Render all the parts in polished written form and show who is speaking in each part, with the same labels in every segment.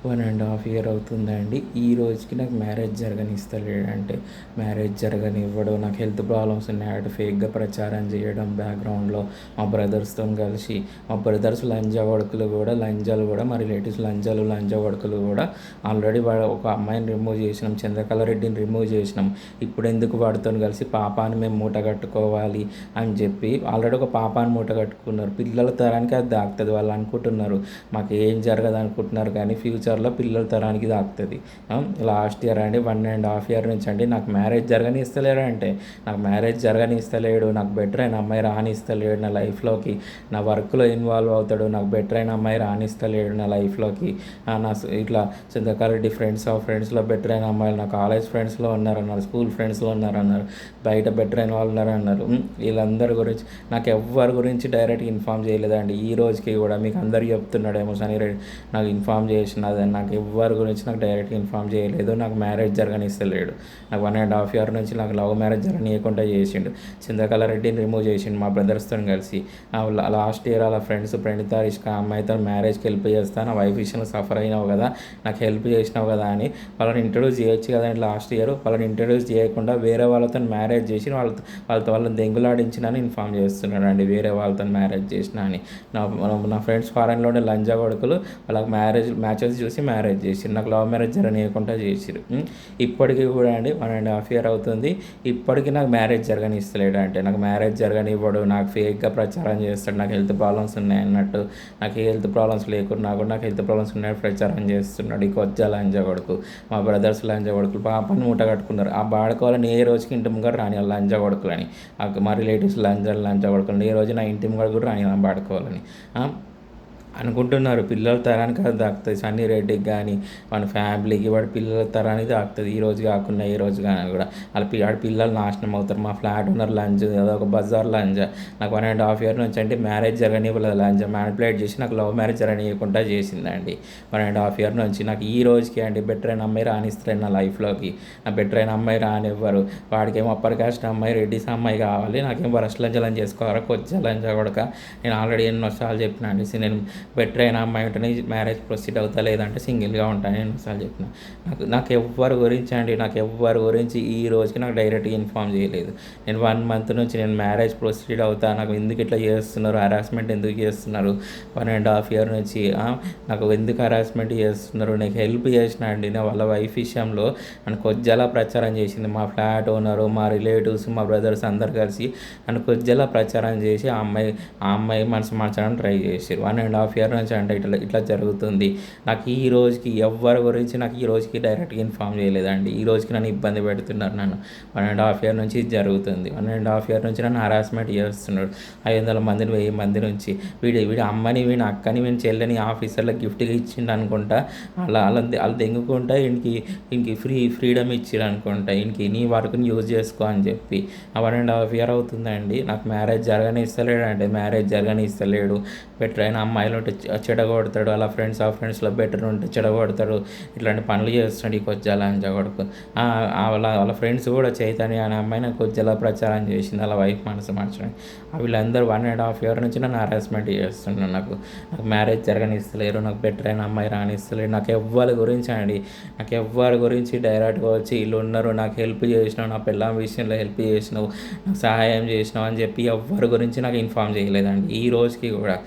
Speaker 1: 1.5 year అవుతుందండి. ఈ రోజుకి నాకు మ్యారేజ్ జరగనిస్తలేడంటే, మ్యారేజ్ జరగనివ్వడు. నాకు హెల్త్ ప్రాబ్లమ్స్ ఉన్నాయట ఫేక్‌గా ప్రచారం చేయడం బ్యాక్‌గ్రౌండ్‌లో మా బ్రదర్స్‌తోని కలిసి. మా బ్రదర్స్ లంజా కొడుకులు గూడా లంజాలు గూడా మా రిలేటివ్స్ లంజాలు, లంజా కొడుకులు గూడా ఆల్రెడీ ఒక అమ్మాయిని రిమూవ్ చేసినాం. చంద్రకళ రెడ్డిని రిమూవ్ చేసినాం. ఇప్పుడెందుకు వాడితోని కలిసి పాపాన్ని మేము మూట కట్టుకోవాలి అని చెప్పి ఆల్రెడీ ఒక పాపాన్ని మూట కట్టుకున్నారు. పిల్లల తరానికి అది దాకుతది. వాళ్ళు అనుకుంటున్నారు మాకేం జరగదు అనుకుంటున్నారు కానీ ఫ్యూచర్లో పిల్లల తరానికి దాకుతుంది. లాస్ట్ ఇయర్ అండి 1.5 ఇయర్ నుంచి అండి నాకు మ్యారేజ్ జరగనిస్తలేడు అంటే నాకు మ్యారేజ్ జరగనిస్తలేడు. నాకు బెటర్ అయిన అమ్మాయి రానిస్తలేడు నా లైఫ్లోకి. నా వర్క్లో ఇన్వాల్వ్ అవుతాడు. నాకు బెటర్ అయిన అమ్మాయి రానిస్తలేడు నా లైఫ్లోకి. ఇట్లా చంద్రకారెడ్డి ఫ్రెండ్స్లో బెటర్ అయిన అమ్మాయిలు నా కాలేజ్ ఫ్రెండ్స్లో ఉన్నారన్నారు, స్కూల్ ఫ్రెండ్స్లో ఉన్నారన్నారు, బయట బెటర్ అయిన వాళ్ళు ఉన్నారన్నారు. వీళ్ళందరి గురించి నాకు ఎవ్వరి గురించి డైరెక్ట్గా ఇన్ఫామ్ చేయలేదండి. ఈ రోజుకి కూడా మీకు అందరికీ చెప్తున్నాడేమో సనీ రెడ్డి నాకు ఇన్ఫామ్ చేసినదని. నాకు ఎవ్వరి గురించి నాకు డైరెక్ట్గా ఇన్ఫామ్ చేయలేదు. నాకు మ్యారేజ్ జరగనిస్తలేడు. నాకు 1.5 ఇయర్ నుంచి నాకు లవ్ మ్యారేజ్ జరగనీయకుండా చేసిండు. చంద్రకళ రెడ్డిని రిమూవ్ చేసిండు మా బ్రదర్స్తో కలిసి. లాస్ట్ ఇయర్ అలా ఫ్రెండ్ తారీష్క అమ్మాయితో మ్యారేజ్కి హెల్ప్ చేస్తా, నా వైఫ్ విషయంలో సఫర్ అయినావు కదా, నాకు హెల్ప్ చేసినావు కదా అని వాళ్ళని ఇంట్రడ్యూస్ చేయొచ్చు కదండి. లాస్ట్ ఇయర్ వాళ్ళని ఇంట్రడ్యూస్ చేయకుండా వేరే వాళ్ళతో మ్యారేజ్ చేసి వాళ్ళని దెంగులాడించినని ఇన్ఫామ్ చేస్తున్నాడు అండి. వేరే వాళ్ళతో మ్యారేజ్ చేసిన అని. నా ఫ్రెండ్స్ ఫారెన్లోనే లంజా కొడుకులు వాళ్ళకి మ్యాచెస్ చూసి మ్యారేజ్ చేసిరు. నాకు లవ్ మ్యారేజ్ జరగనీయకుండా చేసిరు. ఇప్పటికీ కూడా అండి 1.5 ఇయర్ అవుతుంది. ఇప్పటికీ నాకు మ్యారేజ్ జరగనిస్తలేడు అంటే నాకు మ్యారేజ్ జరగనివ్వడు. నాకు ఫేక్గా ప్రచారం చేస్తాడు. నాకు హెల్త్ ప్రాబ్లమ్స్ ఉన్నాయన్నట్టు. నాకు ఏ హెల్త్ ప్రాబ్లమ్స్ లేకున్నా కూడా నాకు హెల్త్ ప్రాబ్లమ్స్ ఉన్నాయని ప్రచారం చేస్తున్నాడు. ఈ కొజ్జా లంజా కొడుకు. మా బ్రదర్స్ లంజా కొడుకులు పాపని మూట కట్టుకున్నారు. ఆ బాడుకోవాలని ఏ రోజుకి ఇంటి ముంగర రాని లంజా కొడుకులని. మా రిలేటివ్స్ లంజా కొడుకులని ఏ రోజు నా ఇంటి ముంగర కూడా రాని బాడుకోవాలని అనుకుంటున్నారు. పిల్లల తరానికి అది దాకుతుంది. సన్నీ రెడ్డికి కానీ మన ఫ్యామిలీకి వాడి పిల్లల తరానికి దాకుతుంది. ఈ రోజు కాకుండా ఏ రోజు కానీ కూడా వాడి పిల్లలు నాశనం అవుతారు. మా ఫ్లాట్ ఓనర్ లంజ్ అదొక బజార్ లంజ. నాకు 1.5 ఇయర్ నుంచి అంటే మ్యారేజ్ జరగనివ్వలేదు. లంజ మ్యానిపులేట్ చేసి నాకు లవ్ మ్యారేజ్ జరగనీయకుండా చేసిందండి. 1.5 ఇయర్ నుంచి నాకు ఈ రోజుకి అండి బెటర్ అయిన అమ్మాయి రానిస్తారు నా లైఫ్లోకి. నా బెటర్ అయిన అమ్మాయి రానివ్వరు. వాడికేమో అప్పర్ కాస్ట్ అమ్మాయి రెడ్డిస్ అమ్మాయి కావాలి. నాకేమో వరస్ట్ లంజలని చేసుకోవాలి. కొద్దిగా లంజ కొడక. నేను ఆల్రెడీ ఎన్నోసార్లు చెప్పిన అండి. నేను బెటర్ అయిన అమ్మాయి ఉంటేనే మ్యారేజ్ ప్రొసీడ్ అవుతా, లేదంటే సింగిల్గా ఉంటాను ఎన్నోసార్లు చెప్పిన. నాకు ఎవ్వరి గురించి అండి నాకు ఎవ్వరి గురించి ఈ రోజుకి నాకు డైరెక్ట్గా ఇన్ఫామ్ చేయలేదు. నేను 1 మంత్ నుంచి నేను మ్యారేజ్ ప్రొసీడ్ అవుతా, నాకు ఎందుకు ఇట్లా చేస్తున్నారు, హరాస్మెంట్ ఎందుకు చేస్తున్నారు, 1.5 ఇయర్ నుంచి నాకు ఎందుకు హరాస్మెంట్ చేస్తున్నారు, నాకు హెల్ప్ చేసిన అండి. నా వాళ్ళ వైఫ్ విషయంలో నన్ను కొద్దిలా ప్రచారం చేసింది. మా ఫ్లాట్ ఓనరు, మా రిలేటివ్స్, మా బ్రదర్స్ అందరు కలిసి నన్ను కొద్దిలా ప్రచారం చేసి ఆ అమ్మాయి మనసు మార్చడానికి ట్రై చేశారు. 1.5 ఇయర్ నుంచి అంటే ఇట్లా జరుగుతుంది. నాకు ఈ రోజుకి ఎవ్వరి గురించి నాకు ఈ రోజుకి డైరెక్ట్గా ఇన్ఫామ్ చేయలేదండి. ఈ రోజుకి నన్ను ఇబ్బంది పెడుతున్నారు. నన్ను 1.5 ఇయర్ నుంచి ఇది జరుగుతుంది. 1.5 ఇయర్ నుంచి నన్ను హరాస్మెంట్ చేస్తున్నాడు. 500 మందిని 1000 మంది నుంచి వీడి అమ్మని వీడి అక్కని వీడి చెల్లెని ఆఫీసర్లకు గిఫ్ట్గా ఇచ్చిండు అనుకుంటా. వాళ్ళు దెంగుకుంటా ఇంకి ఫ్రీడమ్ ఇచ్చిరు అనుకుంటా. నీ వర్క్ని యూజ్ చేసుకో అని చెప్పి 1.5 ఇయర్ అవుతుందండి. నాకు మ్యారేజ్ జరగనిస్తలేడు అంటే మ్యారేజ్ జరగనిస్తలేడు. బెటర్ అయిన అమ్మాయిలు ఉంటే చెడగొడతాడు. అలా ఫ్రెండ్స్లో బెటర్ ఉంటే చెడగొడతాడు. ఇట్లాంటి పనులు చేస్తాడు ఈ కొజ్జా లంజా కొడుకు. వాళ్ళ ఫ్రెండ్స్ కూడా చైతన్య అనే అమ్మాయిని కొజ్జాలా ప్రచారం చేసింది అలా వైఫ్ మనసు మార్చడానికి. వీళ్ళందరూ 1.5 ఇయర్ నుంచి నన్ను హరాస్మెంట్ చేస్తున్నారు. నాకు మ్యారేజ్ జరగనిస్తలేరు. నాకు బెటర్ అయిన అమ్మాయి రానిస్తలేరు. నాకు ఎవ్వరి గురించి డైరెక్ట్గా వచ్చి వీళ్ళు ఉన్నారు, నాకు హెల్ప్ చేసినావు, నా పిల్లల విషయంలో హెల్ప్ చేసినావు, నాకు సహాయం చేసినావు అని చెప్పి ఎవ్వరి గురించి నాకు ఇన్ఫామ్ చేయలేదండి. ఈ రోజుకి కూడా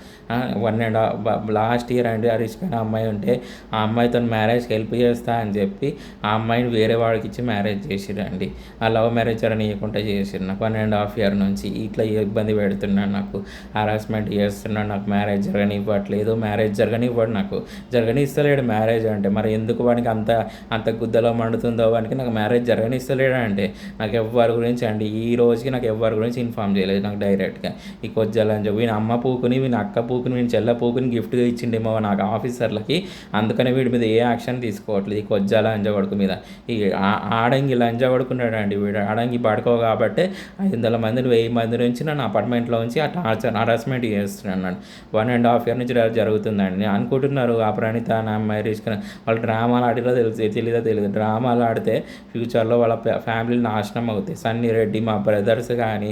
Speaker 1: 1.5 లాస్ట్ ఇయర్ అండి హరీష్క అనే అమ్మాయి ఉంటే ఆ అమ్మాయితో మ్యారేజ్కి హెల్ప్ చేస్తా అని చెప్పి ఆ అమ్మాయిని వేరే వాడికి ఇచ్చి మ్యారేజ్ చేసిరండి. ఆ లవ్ మ్యారేజ్ జరగనీయకుండా చేసిరు. నాకు 1.5 ఇయర్ నుంచి ఇట్లా ఇబ్బంది పెడుతున్నాడు. నాకు హరాస్మెంట్ చేస్తున్నాడు. నాకు మ్యారేజ్ జరగనివ్వట్లేదు. మ్యారేజ్ జరగనివ్వడు. నాకు జరగనిస్తలేడు మ్యారేజ్ అంటే. మరి ఎందుకు వాడికి అంత గుద్దలో మండుతుందో వానికి నాకు మ్యారేజ్ జరగనిస్తలేడు అంటే. నాకు ఎవ్వరి గురించి అండి ఈ రోజుకి నాకు ఎవ్వరి గురించి ఇన్ఫామ్ చేయలేదు నాకు డైరెక్ట్గా. ఈ కొజ్జాలని చెప్పి వీని అమ్మ పూకుని వీని అక్క పూకుని వీని చెల్ల పూకుని గిఫ్ట్గా ఇచ్చిండేమో నాకు ఆఫీసర్లకి. అందుకని వీడి మీద ఏ యాక్షన్ తీసుకోవట్లేదు ఈ కొజ్జా లంజా కొడుకు మీద. ఈ ఆడంగి లంజా కొడుకున్నాడు అండి. వీడు ఆడంగి పడుకో కాబట్టి 500 మందిని 1000 మంది నుంచి నన్ను అపార్ట్మెంట్లో ఉంచి ఆ హరాస్మెంట్ చేస్తున్నాడు. 1.5 ఇయర్ నుంచి జరుగుతుందండి. అనుకుంటున్నారు ఆ ప్రణీత నా అమ్మాయి రిస్క్ వాళ్ళు డ్రామాలు ఆడిలో తెలియదు. డ్రామాలు ఆడితే ఫ్యూచర్లో వాళ్ళ ఫ్యామిలీ నాశనం అవుతాయి. సన్నీ రెడ్డి మా బ్రదర్స్ కానీ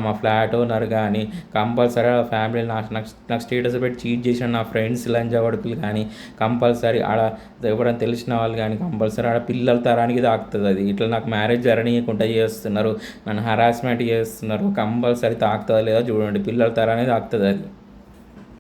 Speaker 1: మా ఫ్లాట్ ఓనర్ కానీ కంపల్సరీ ఫ్యామిలీ నాకు స్టేటస్ పెట్టి చీట్ చేసిన నా ఫ్రెండ్స్ లంజా కొడుకులు కానీ కంపల్సరీ ఆడ ఎవరైనా తెలిసిన వాళ్ళు కానీ కంపల్సరీ ఆడ పిల్లల తరానికి తాకుతుంది అది. ఇట్లా నాకు మ్యారేజ్ జరగనీయకుండా చేస్తున్నారు, నన్ను హరాస్మెంట్ చేస్తున్నారు, కంపల్సరీ తాకుతుందా లేదా చూడండి, పిల్లల తరానికి తాకుతుంది అది.